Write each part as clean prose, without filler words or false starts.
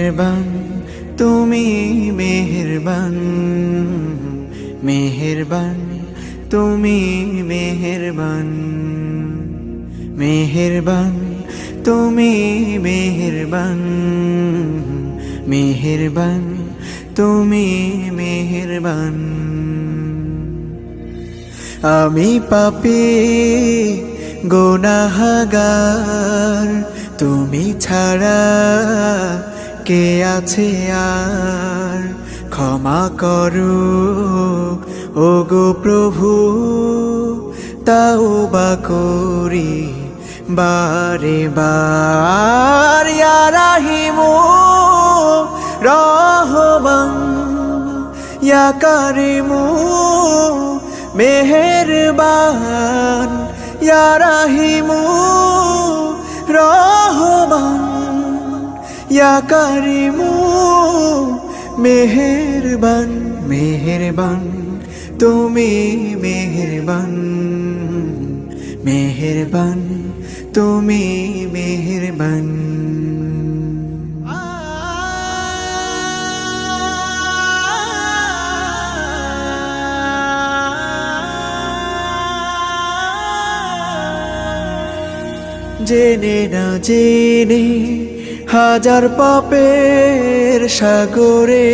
মেহেরবান তুমি মেহেরবান, মেহেরবান তুমি মেহেরবান, মেহেরবান তুমি মেহেরবান, মেহেরবান তুমি মেহেরবান। আমি পাপী গুনাহগার, তুমি ছাড়া কে আছে আর? ক্ষমা করো ওগো প্রভু, তাওবা করি বারে বার। ইয়া রাহিমু রহমান, ইয়া কারিমু মেহেরবান, ইয়া রাহিমু রহমান, ইয়া কারিমু মেহেরবান। মেহেরবান তুমি মেহেরবান, মেহেরবান তুমি মেহেরবান। জেনে না জেনে হাজার পাপের সাগরে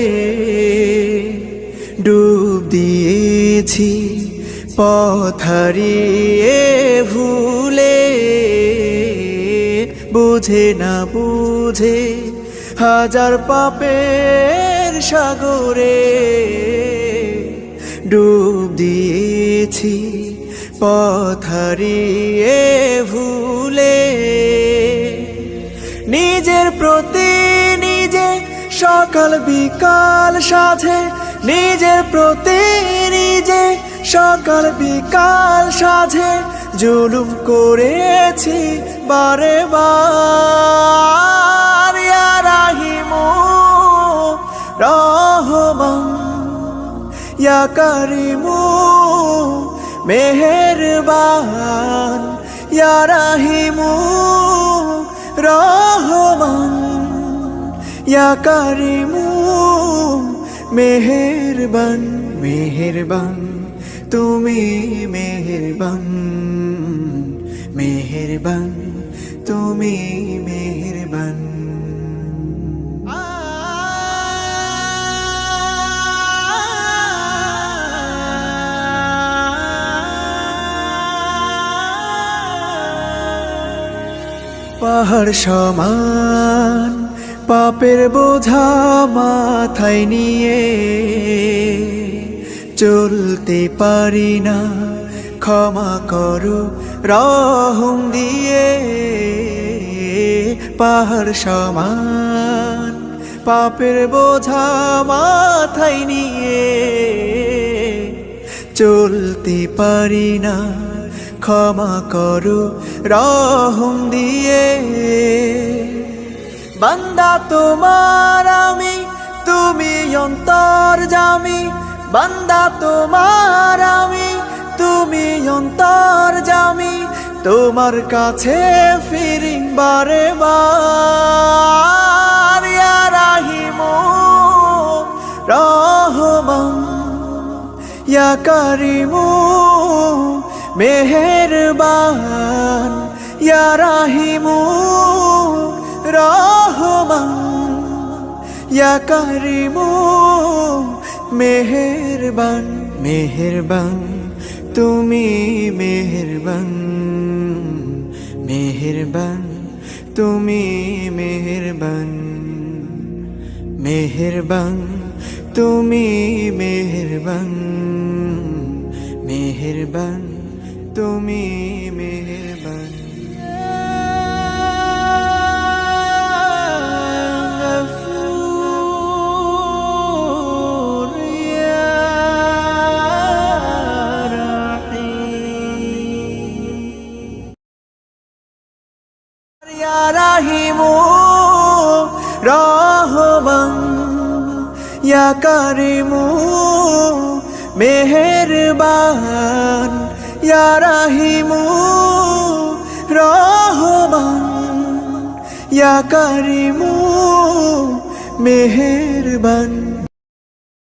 ডুব দিয়েছি, পথ হারিয়ে ভুলে। বুঝে না বুঝে হাজার পাপের সাগরে ডুব দিয়েছি, পথ হারিয়ে ভুলে। নিজের প্রতি নিজে সকাল বিকাল সাধে, নিজের প্রতি নিজে সকাল বিকাল সাধে জুলুম করেছি বারে বার। ইয়া রাহিমু রহমান, ইয়া কারিমু মেহেরবান, ইয়া রাহিমু রহমান, ইয়া কারিমু মেহেরবান। মেহেরবান তুমি মেহেরবান, মেহেরবান তুমি মেহেরবান। পাহাড় সমান পাপের বোঝা মাথায় নিয়ে চলতে পারি না, ক্ষমা করো রহম দিয়ে। পাহাড় সমান পাপের বোঝা মাথায় নিয়ে চলতে পারি না, ক্ষমা করো রহম দিয়ে। বান্দা তোমার আমি, তুমি অন্তর্যামী। বান্দা তোমার আমি, তুমি অন্তর্যামী। তোমার কাছে ফিরি বারে বার। ইয়া রাহিমু রহমান, ইয়া কারিমু মেহেরবান, ইয়া রাহিমু রহমান, ইয়া কারিমু মেহেরবান। মেহেরবান তুমি মেহেরবান, মেহেরবান তুমি মেহেরবান, মেহেরবান তুমি মেহেরবান, মেহেরবান তুমি মেহেরবান। ইয়া রাহিমু রহমান, ইয়া কারিমু মেহেরবান, ইয়া রাহিমু রহমান, ইয়া কারিমু মেহেরবান